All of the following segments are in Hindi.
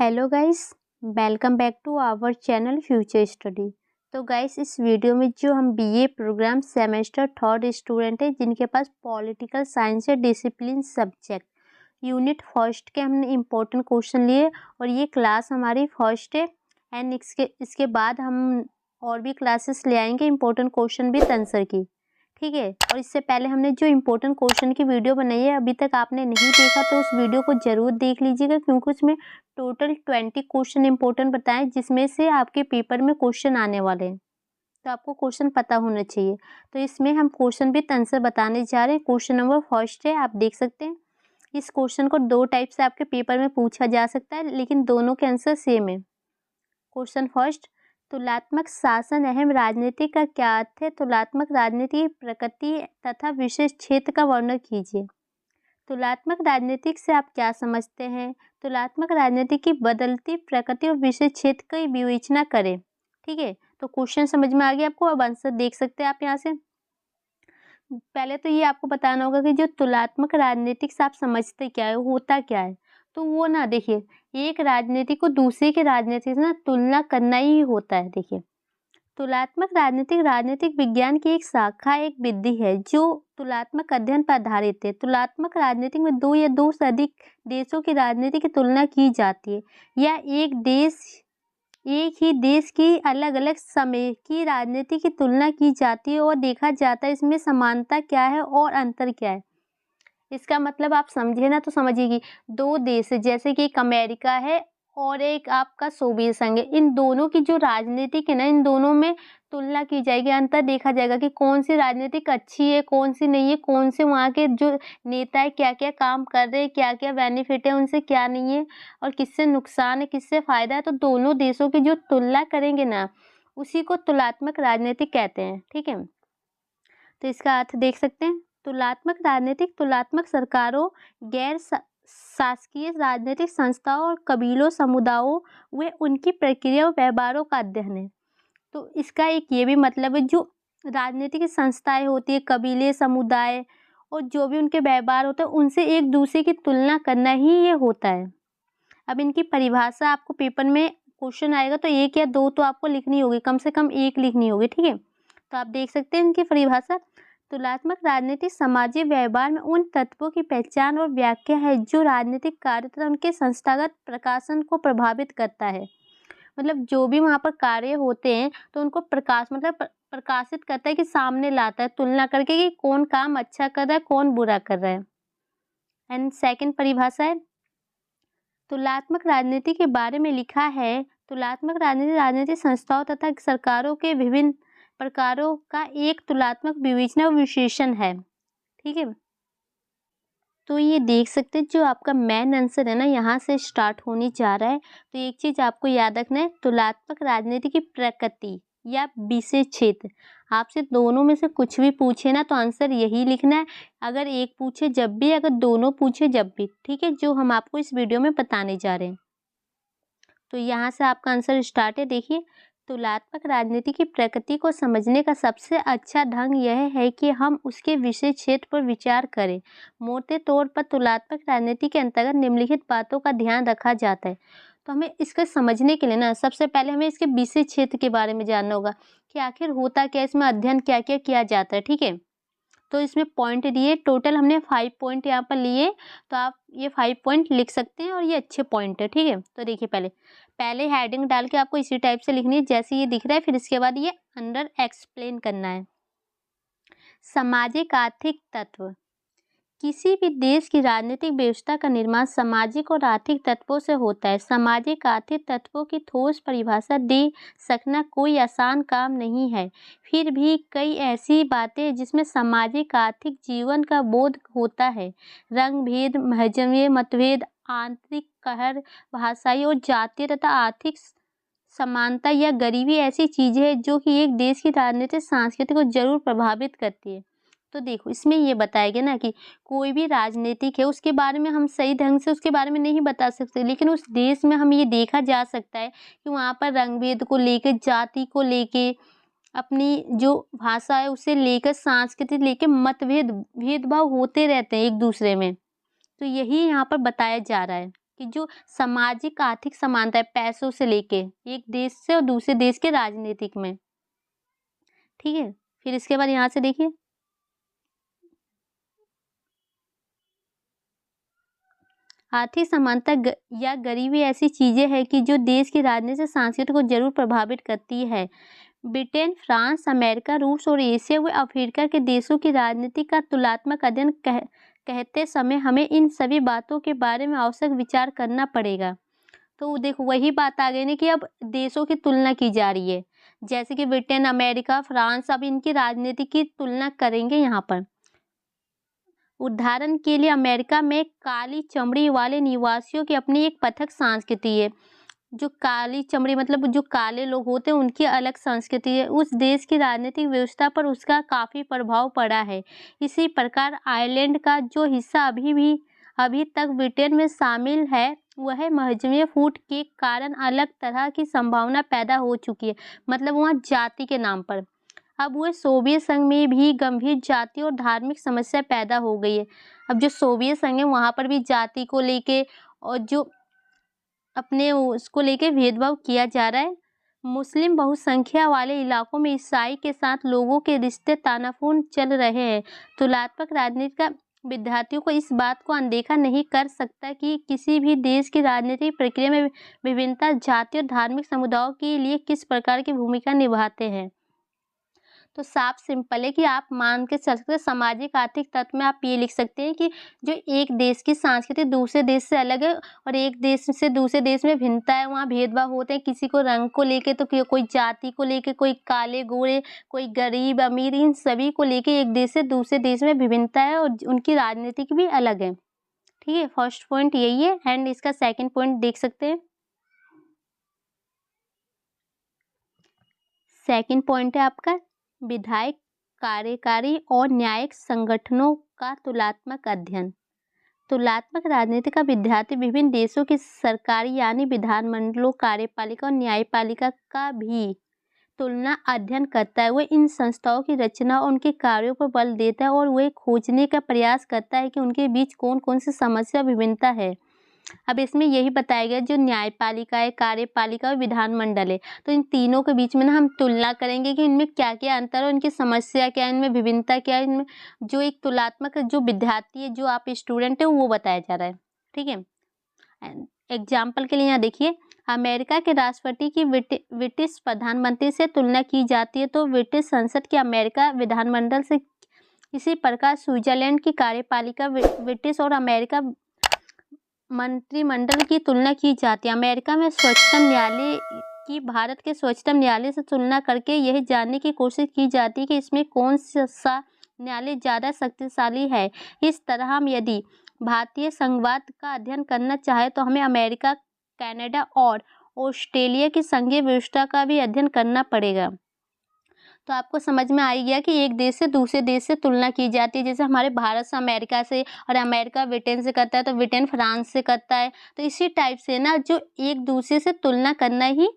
Hello guys, welcome back to our channel future study. तो गाइस, इस वीडियो में जो हम BA program semester third student है जिनके पास पॉलिटिकल साइंस है डिसिप्लिन सब्जेक्ट यूनिट फर्स्ट के हमने इम्पोर्टेंट क्वेश्चन लिए और ये क्लास हमारी फर्स्ट है। एंड इसके बाद हम और भी क्लासेस ले आएंगे इम्पोर्टेंट क्वेश्चन भी आंसर की, ठीक है। और इससे पहले हमने जो इम्पोर्टेंट क्वेश्चन की वीडियो बनाई है, अभी तक आपने नहीं देखा तो उस वीडियो को ज़रूर देख लीजिएगा, क्योंकि उसमें टोटल 20 क्वेश्चन इंपॉर्टेंट बताएं जिसमें से आपके पेपर में क्वेश्चन आने वाले हैं, तो आपको क्वेश्चन पता होना चाहिए। तो इसमें हम क्वेश्चन भी आंसर बताने जा रहे हैं। क्वेश्चन नंबर फर्स्ट है, आप देख सकते हैं। इस क्वेश्चन को दो टाइप से आपके पेपर में पूछा जा सकता है, लेकिन दोनों के आंसर सेम है। क्वेश्चन फर्स्ट, तुलनात्मक शासन अहम राजनीति का क्या अर्थ है? तुलनात्मक राजनीति की प्रकृति तथा विशेष क्षेत्र का वर्णन कीजिए। तुलनात्मक राजनीति से आप क्या समझते हैं? तुलनात्मक राजनीति की बदलती प्रकृति और विशेष क्षेत्र की विवेचना करें, ठीक है। तो क्वेश्चन समझ में आ गया आपको, अब आंसर देख सकते हैं आप यहाँ से। पहले तो ये आपको बताना होगा कि जो तुलनात्मक राजनीतिक से आप समझते क्या है, होता क्या है। तो वो ना, देखिए, एक राजनीति को दूसरे के राजनीति से ना तुलना करना ही होता है। देखिए, तुलनात्मक राजनीतिक विज्ञान की एक शाखा, एक विधि है जो तुलनात्मक अध्ययन पर आधारित है। तुलनात्मक राजनीति में दो या दो से अधिक देशों की राजनीति की तुलना की जाती है, या एक ही देश की अलग अलग समय की राजनीति की तुलना की जाती है और देखा जाता है इसमें समानता क्या है और अंतर क्या है। इसका मतलब आप समझे ना, तो समझिएगी, दो देश जैसे कि एक अमेरिका है और एक आपका सोवियत संघ है, इन दोनों की जो राजनीतिक है ना, इन दोनों में तुलना की जाएगी, अंतर देखा जाएगा कि कौन सी राजनीतिक अच्छी है, कौन सी नहीं है, कौन से वहाँ के जो नेता है क्या क्या काम कर रहे हैं, क्या क्या बेनिफिट है उनसे, क्या नहीं है, और किससे नुकसान है, किससे फायदा है। तो दोनों देशों की जो तुलना करेंगे ना, उसी को तुलनात्मक राजनीति कहते हैं, ठीक है। तो इसका अर्थ देख सकते हैं। तुलनात्मक सरकारों, गैर शासकीय राजनीतिक संस्थाओं और कबीलों, समुदायों व उनकी प्रक्रिया और व्यवहारों का अध्ययन है। तो इसका एक ये भी मतलब है, जो राजनीतिक संस्थाएं होती है, कबीले, समुदाय और जो भी उनके व्यवहार होते हैं, उनसे एक दूसरे की तुलना करना ही ये होता है। अब इनकी परिभाषा आपको पेपर में क्वेश्चन आएगा तो एक या दो तो आपको लिखनी होगी, कम से कम एक लिखनी होगी, ठीक है। तो आप देख सकते हैं इनकी परिभाषा। तुलनात्मक राजनीति सामाजिक व्यवहार में उन तत्वों की पहचान और व्याख्या है जो राजनीतिक कार्य तथा उनके संस्थागत प्रकाशन को प्रभावित करता है। मतलब जो भी वहाँ पर कार्य होते हैं तो उनको प्रकाशित करता है, कि सामने लाता है, तुलना करके कि कौन काम अच्छा कर रहा है, कौन बुरा कर रहा है। एंड सेकंड परिभाषा है, तुलनात्मक राजनीति के बारे में लिखा है, तुलनात्मक राजनीति राजनीतिक संस्थाओं तथा सरकारों के विभिन्न प्रकारों का एक तुलनात्मक विवेचना और विश्लेषण है, ठीक है। तो ये देख सकते हैं जो आपका मेन आंसर है ना, यहाँ से स्टार्ट होने जा रहा है। तो एक चीज आपको याद रखना है, तुलनात्मक राजनीति की प्रकृति या विशेष क्षेत्र। आपसे दोनों में से कुछ भी पूछे ना तो आंसर यही लिखना है। अगर एक पूछे जब भी, अगर दोनों पूछे जब भी, ठीक है, जो हम आपको इस वीडियो में बताने जा रहे हैं। तो यहाँ से आपका आंसर स्टार्ट है। देखिए, तुलनात्मक राजनीति की प्रकृति को समझने का सबसे अच्छा ढंग यह है कि हम उसके विशेष क्षेत्र पर विचार करें। मोटे तौर पर तुलनात्मक राजनीति के अंतर्गत निम्नलिखित बातों का ध्यान रखा जाता है। तो हमें इसका समझने के लिए ना, सबसे पहले हमें इसके विशेष क्षेत्र के बारे में जानना होगा कि आखिर होता क्या, इसमें अध्ययन क्या क्या किया जाता है, ठीक है। तो इसमें पॉइंट दिए, टोटल हमने 5 पॉइंट यहाँ पर लिए, तो आप ये 5 पॉइंट लिख सकते हैं और ये अच्छे पॉइंट है, ठीक है। तो देखिए, पहले हेडिंग डाल के आपको इसी टाइप से लिखनी है जैसे ये दिख रहा है, फिर इसके बाद ये अंडर एक्सप्लेन करना है। सामाजिक आर्थिक तत्व। किसी भी देश की राजनीतिक व्यवस्था का निर्माण सामाजिक और आर्थिक तत्वों से होता है। सामाजिक आर्थिक तत्वों की ठोस परिभाषा दे सकना कोई आसान काम नहीं है। फिर भी कई ऐसी बातें हैं जिसमें सामाजिक आर्थिक जीवन का बोध होता है। रंग भेद, मजहबी मतभेद, आंतरिक कहर, भाषाई और जातीय तथा आर्थिक समानता या गरीबी ऐसी चीजें हैं जो कि एक देश की राजनीतिक संस्कृति को जरूर प्रभावित करती है। तो देखो, इसमें ये बताया गया ना कि कोई भी राजनीतिक है उसके बारे में हम सही ढंग से उसके बारे में नहीं बता सकते, लेकिन उस देश में हम ये देखा जा सकता है कि वहाँ पर रंग भेद को लेकर, जाति को लेके, अपनी जो भाषा है उसे लेकर, संस्कृति लेकर भेदभाव होते रहते हैं एक दूसरे में। तो यही यहाँ पर बताया जा रहा है कि जो सामाजिक आर्थिक समानता है पैसों से लेके एक देश से और दूसरे देश के राजनीतिक में, ठीक है। फिर इसके बाद यहाँ से देखिए आर्थिक समानता या गरीबी ऐसी चीजें हैं कि जो देश की राजनीतिक संस्कृति को जरूर प्रभावित करती है। ब्रिटेन, फ्रांस, अमेरिका, रूस और एशिया व अफ्रीका के देशों की राजनीति का तुलनात्मक अध्ययन कहते समय हमें इन सभी बातों के बारे में आवश्यक विचार करना पड़ेगा। तो देखो वही बात आ गई ना कि अब देशों की तुलना की जा रही है, जैसे कि ब्रिटेन, अमेरिका, फ्रांस, अब इनकी राजनीति की तुलना करेंगे यहाँ पर। उदाहरण के लिए अमेरिका में काली चमड़ी वाले निवासियों की अपनी एक पृथक संस्कृति है। जो काली चमड़ी मतलब जो काले लोग होते हैं उनकी अलग संस्कृति है। उस देश की राजनीतिक व्यवस्था पर उसका काफ़ी प्रभाव पड़ा है। इसी प्रकार आयरलैंड का जो हिस्सा अभी तक ब्रिटेन में शामिल है वह मजहबी फूट के कारण अलग तरह की संभावना पैदा हो चुकी है, मतलब वहाँ जाति के नाम पर। अब वह सोवियत संघ में भी गंभीर जाति और धार्मिक समस्या पैदा हो गई है। अब जो सोवियत संघ है वहाँ पर भी जाति को लेके और जो अपने उसको लेके भेदभाव किया जा रहा है। मुस्लिम बहुसंख्या वाले इलाकों में ईसाई के साथ लोगों के रिश्ते तनावपूर्ण चल रहे हैं। तुलनात्मक राजनीति का विद्यार्थियों को इस बात को अनदेखा नहीं कर सकता कि किसी भी देश की राजनीतिक प्रक्रिया में विभिन्नता जाति और धार्मिक समुदायों के लिए किस प्रकार की भूमिका निभाते हैं। तो साफ सिंपल है कि आप मान के चल सकते सामाजिक आर्थिक तत्व में आप ये लिख सकते हैं कि जो एक देश की संस्कृति दूसरे देश से अलग है और एक देश से दूसरे देश में भिन्नता है, वहाँ भेदभाव होते हैं, किसी को रंग को लेके तो कोई जाति को लेके, कोई काले गोरे, कोई गरीब अमीर, इन सभी को लेके एक देश से दूसरे देश में विभिन्नता है और उनकी राजनीति भी अलग है। ठीक है, फर्स्ट पॉइंट यही है। एंड इसका सेकेंड पॉइंट देख सकते हैं। सेकेंड पॉइंट है आपका विधायक, कार्यकारी और न्यायिक संगठनों का तुलनात्मक अध्ययन। तुलनात्मक राजनीति का विद्यार्थी विभिन्न देशों की सरकारी यानी विधानमंडलों, कार्यपालिका और न्यायपालिका का भी तुलना अध्ययन करता है। वह इन संस्थाओं की रचना और उनके कार्यों पर बल देता है और वह खोजने का प्रयास करता है कि उनके बीच कौन कौन सी समस्या विभिन्नता है। अब इसमें यही बताया गया जो न्यायपालिका है, कार्यपालिका और विधानमंडल है, तो इन तीनों के बीच में ना हम तुलना करेंगे कि इनमें क्या क्या अंतर है, इनकी समस्या क्या है, इनमें विभिन्नता क्या है। इनमें जो एक तुलनात्मक जो विद्यार्थी है, जो आप स्टूडेंट है, वो बताया जा रहा है। ठीक है, एग्जाम्पल के लिए यहाँ देखिए, अमेरिका के राष्ट्रपति की ब्रिटिश प्रधानमंत्री से तुलना की जाती है तो ब्रिटिश संसद की अमेरिका विधानमंडल से। इसी प्रकार स्विट्जरलैंड की कार्यपालिका ब्रिटिश और अमेरिका मंत्रिमंडल की तुलना की जाती है। अमेरिका में सर्वोच्च न्यायालय की भारत के सर्वोच्च न्यायालय से तुलना करके यह जानने की कोशिश की जाती है कि इसमें कौन सा न्यायालय ज़्यादा शक्तिशाली है। इस तरह हम यदि भारतीय संघवाद का अध्ययन करना चाहें तो हमें अमेरिका, कनाडा और ऑस्ट्रेलिया की संघीय व्यवस्था का भी अध्ययन करना पड़ेगा। तो आपको समझ में आ गया कि एक देश से दूसरे देश से तुलना की जाती है। जैसे हमारे भारत से अमेरिका से और अमेरिका ब्रिटेन से करता है तो ब्रिटेन फ्रांस से करता है। तो इसी टाइप से ना जो एक दूसरे से तुलना करना ही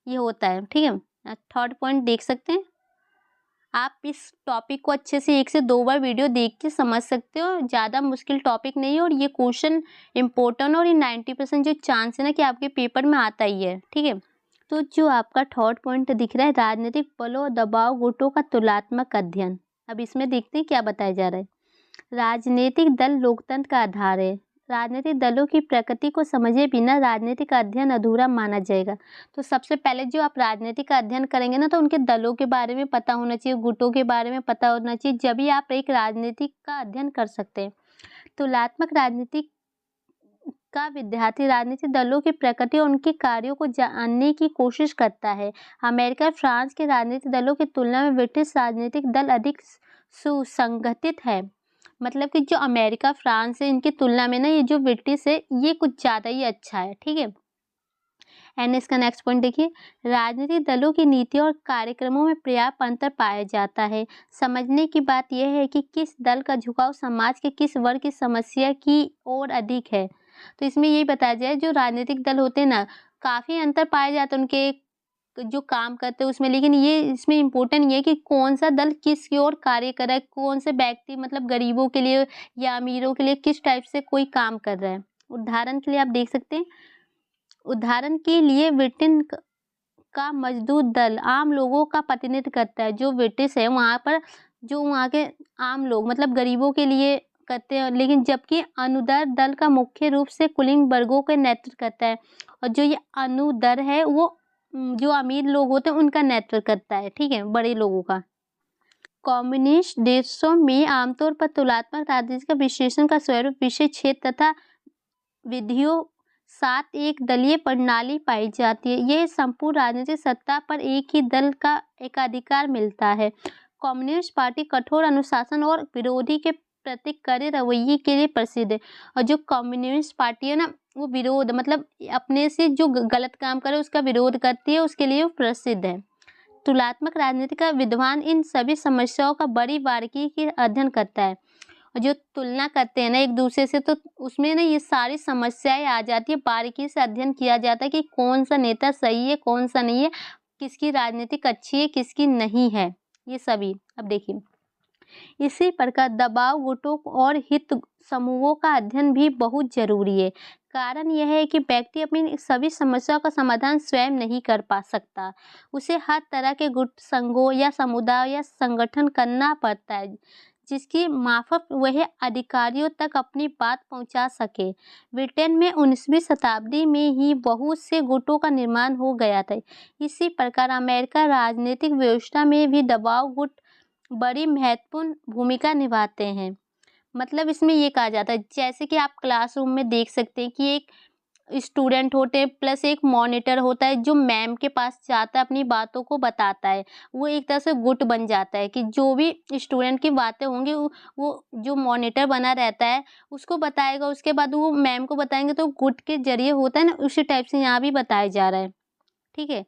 ये होता है। ठीक है, थर्ड पॉइंट देख सकते हैं आप। इस टॉपिक को अच्छे से 1 से 2 बार वीडियो देख के समझ सकते हो। ज़्यादा मुश्किल टॉपिक नहीं है और ये क्वेश्चन इम्पोर्टेंट और ये 90% जो चांस है ना कि आपके पेपर में आता ही है। ठीक है, तो जो आपका थर्ड पॉइंट दिख रहा है राजनीतिक बलों और दबाव गुटों का तुलनात्मक अध्ययन। अब इसमें देखते हैं क्या बताया जा रहा है। राजनीतिक दल लोकतंत्र का आधार है। राजनीतिक दलों की प्रकृति को समझे बिना राजनीतिक अध्ययन अधूरा माना जाएगा। तो सबसे पहले जो आप राजनीतिक अध्ययन करेंगे ना तो उनके दलों के बारे में पता होना चाहिए, गुटों के बारे में पता होना चाहिए, जब ही आप एक राजनीतिक का अध्ययन कर सकते हैं। तुलनात्मक राजनीतिक का विद्यार्थी राजनीतिक दलों की प्रकृति और उनके कार्यों को जानने की कोशिश करता है। अमेरिका, फ्रांस के राजनीतिक दलों की तुलना में ब्रिटिश राजनीतिक दल अधिक सुसंगठित है। मतलब कि जो अमेरिका, फ्रांस है, इनकी तुलना में ना ये जो ब्रिटिश है ये कुछ ज़्यादा ही अच्छा है। ठीक है, एंड इसका नेक्स्ट पॉइंट देखिए, राजनीतिक दलों की नीति और कार्यक्रमों में पर्याप्त अंतर पाया जाता है। समझने की बात यह है कि किस दल का झुकाव समाज के किस वर्ग की समस्या की ओर अधिक है। तो इसमें यही बताया जाए जो राजनीतिक दल होते हैं ना काफ़ी अंतर पाया जाता है उनके जो काम करते हैं उसमें, लेकिन ये इसमें इम्पोर्टेंट ये है कि कौन सा दल किस की ओर कार्य कर रहा है, कौन से व्यक्ति मतलब गरीबों के लिए या अमीरों के लिए किस टाइप से कोई काम कर रहा है। उदाहरण के लिए आप देख सकते हैं, उदाहरण के लिए ब्रिटेन का मजदूर दल आम लोगों का प्रतिनिधित्व करता है। जो ब्रिटिश है वहाँ पर जो वहाँ के आम लोग मतलब गरीबों के लिए करते हैं, लेकिन जबकि अनुदार दल का मुख्य रूप से कुलीन वर्गों का नेतृत्व करता है, और जो ये अनुदर है वो जो अमीर लोग होते हैं उनका नेतृत्व करता है, ठीक है, बड़े लोगों का। कम्युनिस्ट देशों में आमतौर पर तुलनात्मक राजनीति का विश्लेषण का स्वरूप विशेष क्षेत्र तथा विधियों साथ एक दलीय प्रणाली पाई जाती है। यह संपूर्ण राजनीतिक सत्ता पर एक ही दल का एकाधिकार मिलता है। कम्युनिस्ट पार्टी कठोर अनुशासन और विरोधी के प्रति कड़े रवैये के लिए प्रसिद्ध है, और जो कम्युनिस्ट पार्टी है ना वो विरोध मतलब अपने से जो गलत काम करे उसका विरोध करती है, उसके लिए वो प्रसिद्ध है। तुलनात्मक राजनीति का विद्वान इन सभी समस्याओं का बड़ी बारीकी से अध्ययन करता है, और जो तुलना करते हैं ना एक दूसरे से तो उसमें ना ये सारी समस्याएं आ जाती है, बारीकी से अध्ययन किया जाता है कि कौन सा नेता सही है कौन सा नहीं है, किसकी राजनीतिक अच्छी है किसकी नहीं है, ये सभी। अब देखिए, इसी प्रकार दबाव गुटों और हित समूहों का अध्ययन भी बहुत जरूरी है। कारण यह है कि व्यक्ति अपनी सभी समस्याओं का समाधान स्वयं नहीं कर पा सकता, उसे हर तरह के गुट संघों या समुदाय या संगठन करना पड़ता है जिसकी मार्फत वह अधिकारियों तक अपनी बात पहुंचा सके। ब्रिटेन में 19वीं शताब्दी में ही बहुत से गुटों का निर्माण हो गया था। इसी प्रकार अमेरिका राजनीतिक व्यवस्था में भी दबाव गुट बड़ी महत्वपूर्ण भूमिका निभाते हैं। मतलब इसमें ये कहा जाता है जैसे कि आप क्लासरूम में देख सकते हैं कि एक स्टूडेंट होते हैं प्लस एक मॉनिटर होता है जो मैम के पास जाता है अपनी बातों को बताता है। वो एक तरह से गुट बन जाता है कि जो भी स्टूडेंट की बातें होंगी वो जो मॉनिटर बना रहता है उसको बताएगा, उसके बाद वो मैम को बताएंगे, तो गुट के जरिए होता है ना, उसी टाइप से यहाँ भी बताया जा रहा है, ठीक है।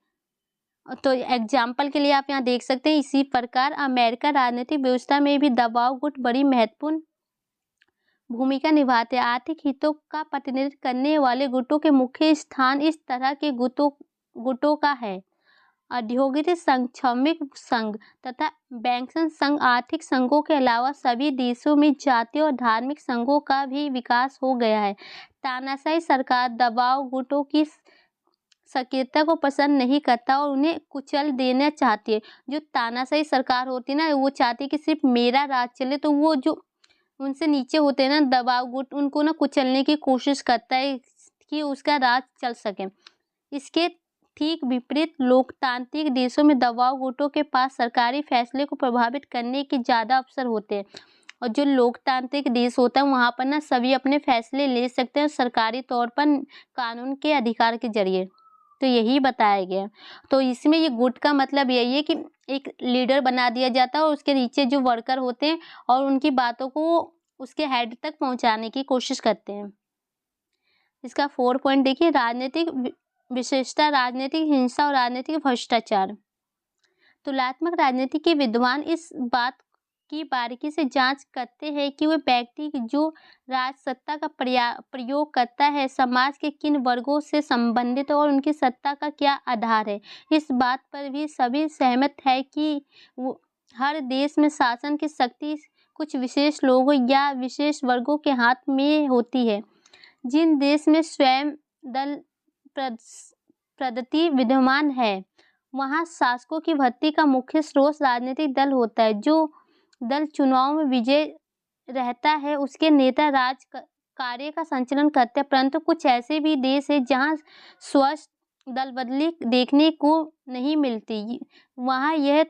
तो एग्जाम्पल के लिए आप यहाँ देख सकते हैं, इसी प्रकार अमेरिका राजनीतिक व्यवस्था में भी दबाव गुट बड़ी महत्वपूर्ण भूमिका निभाते हैं। आर्थिक हितों का प्रतिनिधित्व करने वाले गुटों के मुख्य स्थान इस तरह के गुटों का है। औद्योगिक संघ, श्रमिक संघ तथा बैंकन संघ आर्थिक संघों के अलावा सभी देशों में जातीय और धार्मिक संघों का भी विकास हो गया है। तानाशाही सरकार दबाव गुटों की सक्रियता को पसंद नहीं करता और उन्हें कुचल देना चाहती है। जो तानाशाही सरकार होती है ना वो चाहती है कि सिर्फ मेरा राज चले, तो वो जो उनसे नीचे होते हैं ना दबाव गुट उनको ना कुचलने की कोशिश करता है कि उसका राज चल सके। इसके ठीक विपरीत लोकतांत्रिक देशों में दबाव गुटों के पास सरकारी फैसले को प्रभावित करने के ज़्यादा अवसर होते हैं, और जो लोकतांत्रिक देश होता है वहाँ पर ना सभी अपने फैसले ले सकते हैं सरकारी तौर पर कानून के अधिकार के जरिए। तो यही बताया गया। तो इसमें ये गुट का मतलब यही है कि एक लीडर बना दिया जाता है और उसके नीचे जो वर्कर होते हैं और उनकी बातों को उसके हेड तक पहुंचाने की कोशिश करते हैं। इसका 4 पॉइंट देखिए, राजनीतिक विशेषता, राजनीतिक हिंसा और राजनीतिक भ्रष्टाचार। तुलनात्मक राजनीति के विद्वान इस बात की बारीकी से जांच करते हैं कि वह व्यक्ति जो राज सत्ता का प्रयोग करता है समाज के किन वर्गों से संबंधित और उनकी सत्ता का क्या आधार है। इस बात पर भी सभी सहमत है कि हर देश में शासन की शक्ति कुछ विशेष लोगों या विशेष वर्गों के हाथ में होती है। जिन देश में स्वयं दल पद्धति विद्यमान है वहाँ शासकों की भर्ती का मुख्य स्रोत राजनीतिक दल होता है। जो दल चुनाव में विजय रहता है उसके नेता राज कार्य का संचालन करते हैं, परंतु कुछ ऐसे भी देश है जहाँ स्वस्थ दल बदली देखने को नहीं मिलती। वहाँ यह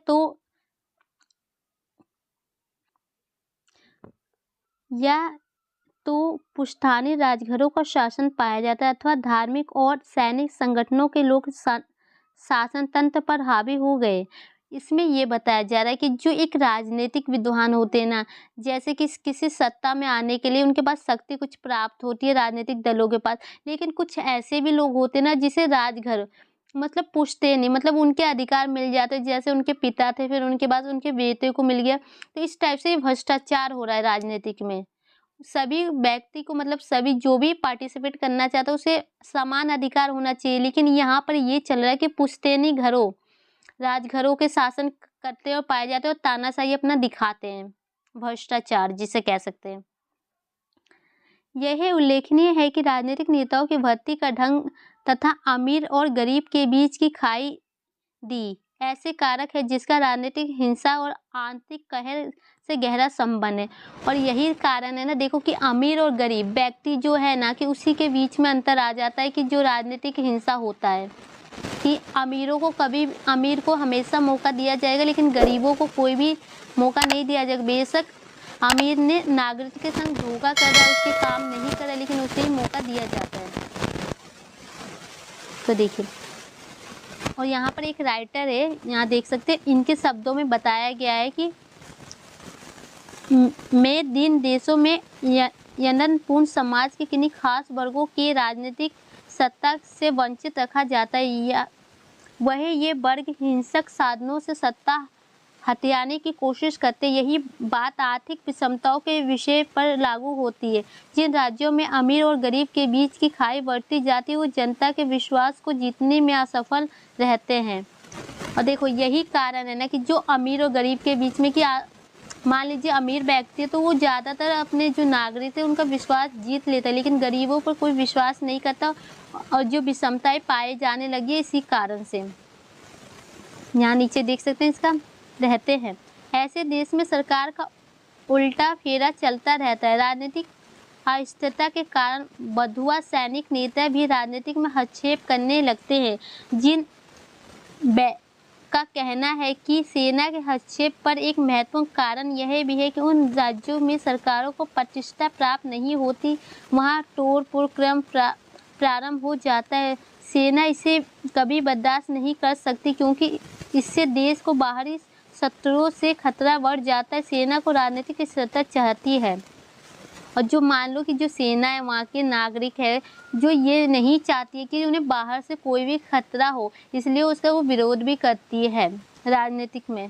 तो पुश्तैनी राजघरों का शासन पाया जाता है अथवा धार्मिक और सैनिक संगठनों के लोग शासन तंत्र पर हावी हो गए। इसमें ये बताया जा रहा है कि जो एक राजनीतिक विद्वान होते हैं ना, जैसे कि किसी सत्ता में आने के लिए उनके पास शक्ति कुछ प्राप्त होती है राजनीतिक दलों के पास, लेकिन कुछ ऐसे भी लोग होते हैं ना जिसे राजघर मतलब पूछते नहीं, मतलब उनके अधिकार मिल जाते, जैसे उनके पिता थे फिर उनके बाद उनके बेटे को मिल गया। तो इस टाइप से भ्रष्टाचार हो रहा है राजनीतिक में। सभी व्यक्ति को मतलब सभी जो भी पार्टिसिपेट करना चाहता है उसे समान अधिकार होना चाहिए, लेकिन यहाँ पर ये चल रहा है कि पुश्तैनी घरों राजघरों के शासन करते और पाए जाते हैं और तानाशाही अपना दिखाते हैं, भ्रष्टाचार जिसे कह सकते हैं। यह उल्लेखनीय है कि राजनीतिक नेताओं की भर्ती का ढंग तथा अमीर और गरीब के बीच की खाई दी ऐसे कारक है जिसका राजनीतिक हिंसा और आंतरिक कहर से गहरा संबंध है। और यही कारण है ना, देखो कि अमीर और गरीब व्यक्ति जो है ना, कि उसी के बीच में अंतर आ जाता है कि जो राजनीतिक हिंसा होता है कि अमीर को हमेशा मौका दिया जाएगा, लेकिन गरीबों को कोई भी मौका नहीं दिया जाएगा। बेशक अमीर ने नागरिक के संग धोखा करा, उसके काम नहीं करा, लेकिन उसे ही मौका दिया जाता है। तो देखिए, और यहाँ पर एक राइटर है, यहाँ देख सकते हैं, इनके शब्दों में बताया गया है कि में दिन देशों में यौनपूर्ण समाज के किन्हीं खास वर्गों के राजनीतिक सत्ता से वंचित रखा जाता है, या वह ये वर्ग हिंसक साधनों से सत्ता हथियाने की कोशिश करते। यही बात आर्थिक विषमताओं के विषय पर लागू होती है। जिन राज्यों में अमीर और गरीब के बीच की खाई बढ़ती जाती है, वो जनता के विश्वास को जीतने में असफल रहते हैं। और देखो, यही कारण है ना कि जो अमीर और गरीब के बीच में कि मान लीजिए अमीर व्यक्ति है तो वो ज़्यादातर अपने जो नागरिक है उनका विश्वास जीत लेता है, लेकिन गरीबों पर कोई विश्वास नहीं करता, और जो विषमताएं पाए जाने लगी है इसी कारण से। यहाँ नीचे देख सकते हैं इसका रहते हैं। ऐसे देश में सरकार का उल्टा फेरा चलता रहता है। राजनीतिक अस्थिरता के कारण बंधुआ सैनिक नेता भी राजनीतिक में हस्तक्षेप करने लगते हैं, जिन का कहना है कि सेना के हस्तक्षेप पर एक महत्वपूर्ण कारण यह भी है कि उन राज्यों में सरकारों को प्रतिष्ठा प्राप्त नहीं होती, वहाँ टोर क्रम प्रारंभ हो जाता है। सेना इसे कभी बर्दाश्त नहीं कर सकती, क्योंकि इससे देश को बाहरी शत्रुओं से खतरा बढ़ जाता है। सेना को राजनीतिक स्थिरता चाहती है, और जो मान लो कि जो सेना है वहाँ के नागरिक है जो ये नहीं चाहती है कि उन्हें बाहर से कोई भी खतरा हो, इसलिए उसका वो विरोध भी करती है। राजनीतिक में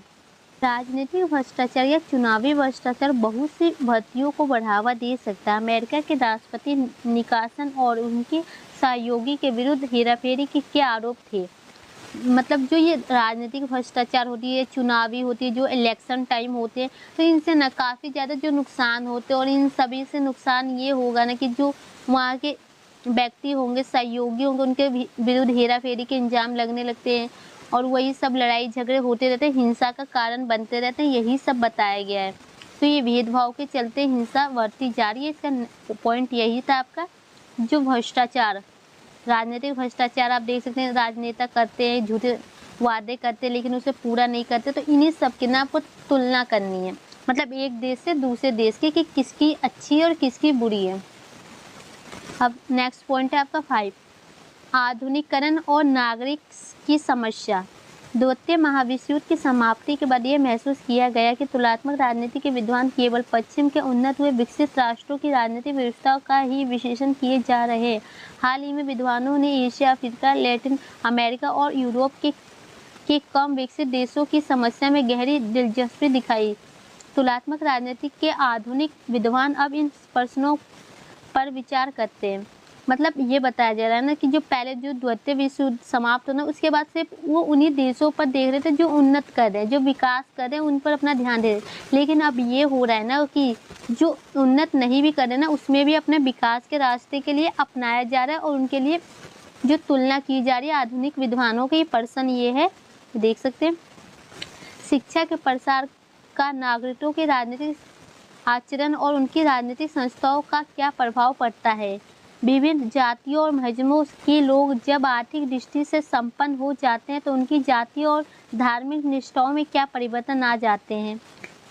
राजनीतिक भ्रष्टाचार या चुनावी भ्रष्टाचार बहुत सी भर्तियों को बढ़ावा दे सकता है। अमेरिका के राष्ट्रपति निकासन और उनके सहयोगी के विरुद्ध हेराफेरी के क्या आरोप थे। मतलब जो ये राजनीतिक भ्रष्टाचार होती है, चुनावी होती है, जो इलेक्शन टाइम होते हैं, तो इनसे ना काफ़ी ज़्यादा जो नुकसान होते हैं, और इन सभी से नुकसान ये होगा ना कि जो वहाँ के व्यक्ति होंगे, सहयोगी होंगे, उनके विरुद्ध हेराफेरी के इल्ज़ाम लगने लगते हैं, और वही सब लड़ाई झगड़े होते रहते हैं, हिंसा का कारण बनते रहते हैं। यही सब बताया गया है। तो ये भेदभाव के चलते हिंसा बढ़ती जा रही है। इसका पॉइंट यही था आपका, जो भ्रष्टाचार, राजनीतिक भ्रष्टाचार आप देख सकते हैं, राजनेता करते हैं, झूठे वादे करते हैं लेकिन उसे पूरा नहीं करते। तो इन्हीं सब की ना आपको तुलना करनी है, मतलब एक देश से दूसरे देश की, कि किसकी अच्छी है और किसकी बुरी है। अब नेक्स्ट पॉइंट है आपका 5, आधुनिकीकरण और नागरिक की समस्या। द्वितीय महाविश्व युद्ध की समाप्ति के बाद यह महसूस किया गया कि तुलनात्मक राजनीति के विद्वान केवल पश्चिम के उन्नत हुए विकसित राष्ट्रों की राजनीतिक व्यवस्थाओं का ही विश्लेषण किए जा रहे हैं। हाल ही में विद्वानों ने एशिया, अफ्रीका, लैटिन अमेरिका और यूरोप के कम विकसित देशों की समस्या में गहरी दिलचस्पी दिखाई। तुलनात्मक राजनीति के आधुनिक विद्वान अब इन प्रश्नों पर विचार करते हैं। मतलब ये बताया जा रहा है ना कि जो पहले जो द्वितीय विश्व युद्ध समाप्त होना, उसके बाद सिर्फ वो उन्हीं देशों पर देख रहे थे जो उन्नत कर रहे हैं, जो विकास कर रहे हैं, उन पर अपना ध्यान दे रहे हैं। लेकिन अब ये हो रहा है ना कि जो उन्नत नहीं भी कर रहे ना, उसमें भी अपने विकास के रास्ते के लिए अपनाया जा रहा है, और उनके लिए जो तुलना की जा रही है आधुनिक विद्वानों के प्रश्न ये है, देख सकते हैं। शिक्षा के प्रसार का नागरिकों के राजनीतिक आचरण और उनकी राजनीतिक संस्थाओं का क्या प्रभाव पड़ता है। विभिन्न जातियों और मजहबों के लोग जब आर्थिक दृष्टि से संपन्न हो जाते हैं तो उनकी जातीय और धार्मिक निष्ठाओं में क्या परिवर्तन आ जाते हैं।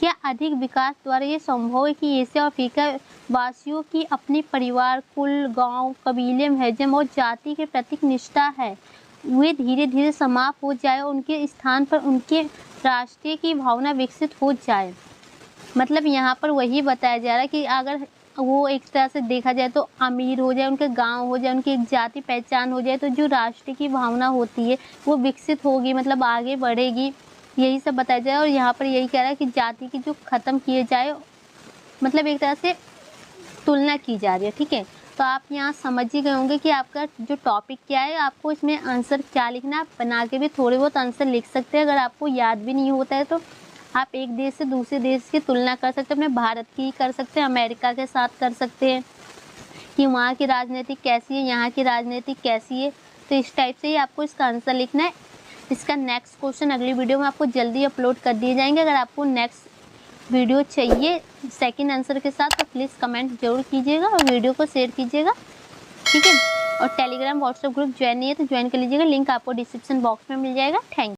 क्या अधिक विकास द्वारा ये संभव है कि एशिया और अफ्रीका वासियों की अपनी परिवार, कुल, गांव, कबीले, मजहब और जाति के प्रति निष्ठा है, वे धीरे धीरे समाप्त हो जाए और उनके स्थान पर उनके राष्ट्रीय की भावना विकसित हो जाए। मतलब यहाँ पर वही बताया जा रहा है कि अगर वो एक तरह से देखा जाए तो अमीर हो जाए, उनके गांव हो जाए, उनकी एक जाति पहचान हो जाए, तो जो राष्ट्र की भावना होती है वो विकसित होगी, मतलब आगे बढ़ेगी। यही सब बताया जाए। और यहाँ पर यही कह रहा है कि जाति की जो ख़त्म किए जाए, मतलब एक तरह से तुलना की जा रही है। ठीक है, तो आप यहाँ समझ ही गए होंगे कि आपका जो टॉपिक क्या है, आपको इसमें आंसर क्या लिखना। आप बना के भी थोड़े बहुत आंसर लिख सकते हैं। अगर आपको याद भी नहीं होता है तो आप एक देश से दूसरे देश की तुलना कर सकते हैं, अपने भारत की कर सकते हैं, अमेरिका के साथ कर सकते हैं, कि वहाँ की राजनीति कैसी है, यहाँ की राजनीति कैसी है। तो इस टाइप से ही आपको इसका आंसर लिखना है। इसका नेक्स्ट क्वेश्चन अगली वीडियो में आपको जल्दी अपलोड कर दिए जाएंगे। अगर आपको नेक्स्ट वीडियो चाहिए सेकंड आंसर के साथ तो प्लीज़ कमेंट जरूर कीजिएगा और वीडियो को शेयर कीजिएगा, ठीक है। और टेलीग्राम व्हाट्सएप ग्रुप ज्वाइन नहीं है तो ज्वाइन कर लीजिएगा, लिंक आपको डिस्क्रिप्शन बॉक्स में मिल जाएगा। Thank you.